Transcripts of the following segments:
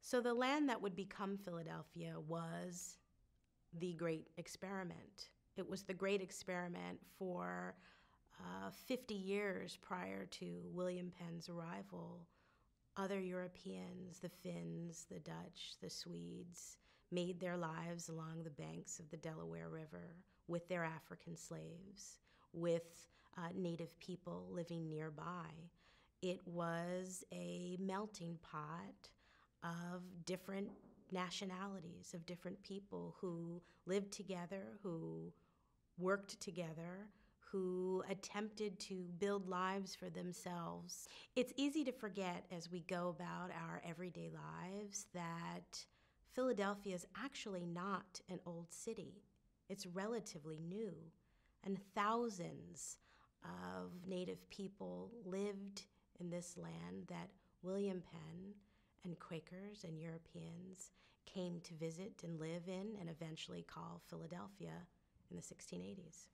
So the land that would become Philadelphia was the Great Experiment. It was the Great Experiment for 50 years prior to William Penn's arrival. Other Europeans, the Finns, the Dutch, the Swedes, made their lives along the banks of the Delaware River with their African slaves, with native people living nearby. It was a melting pot of different nationalities, of different people who lived together, who worked together, who attempted to build lives for themselves. It's easy to forget as we go about our everyday lives that Philadelphia is actually not an old city. It's relatively new, and thousands of native people lived in this land that William Penn and Quakers and Europeans came to visit and live in and eventually call Philadelphia in the 1680s.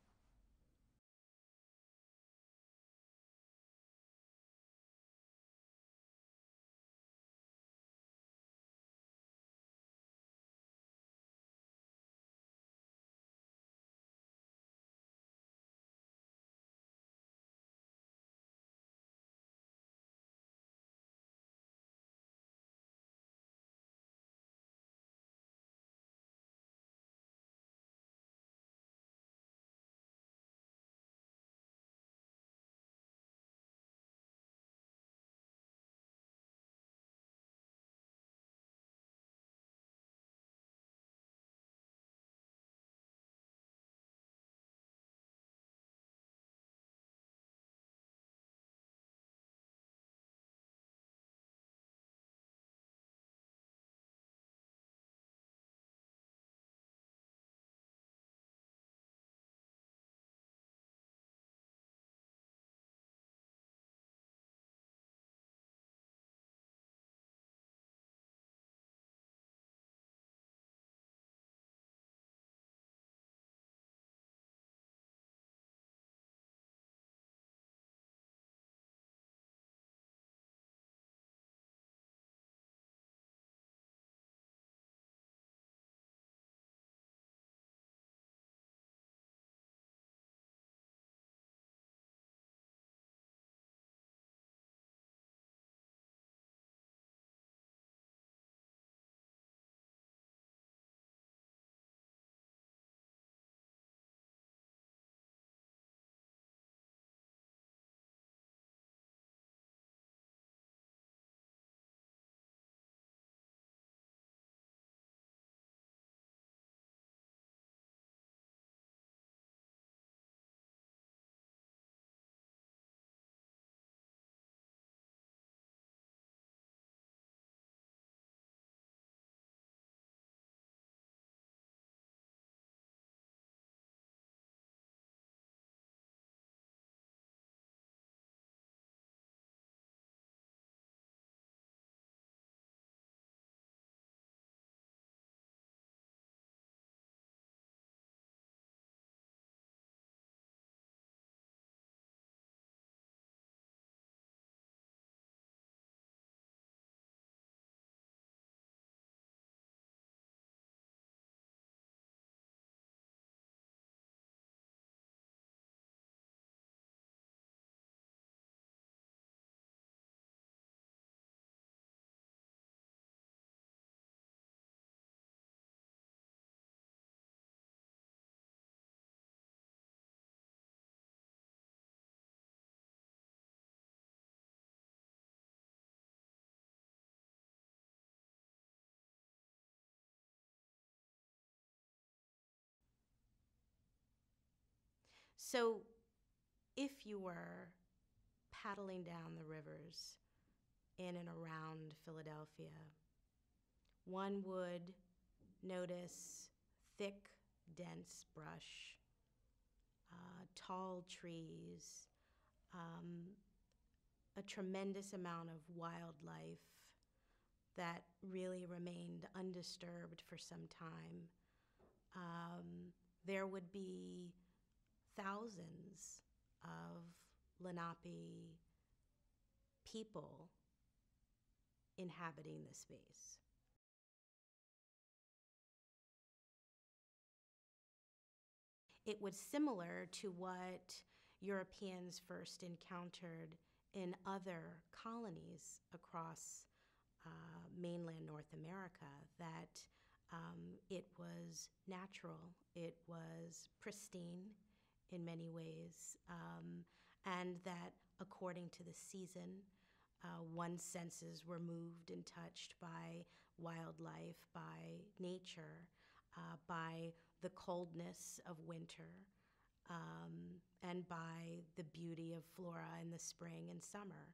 So if you were paddling down the rivers in and around Philadelphia, one would notice thick, dense brush, tall trees, a tremendous amount of wildlife that really remained undisturbed for some time. There would be thousands of Lenape people inhabiting the space. it was similar to what Europeans first encountered in other colonies across mainland North America, that it was natural, it was pristine in many ways, and that according to the season, one's senses were moved and touched by wildlife, by nature, by the coldness of winter, and by the beauty of flora in the spring and summer.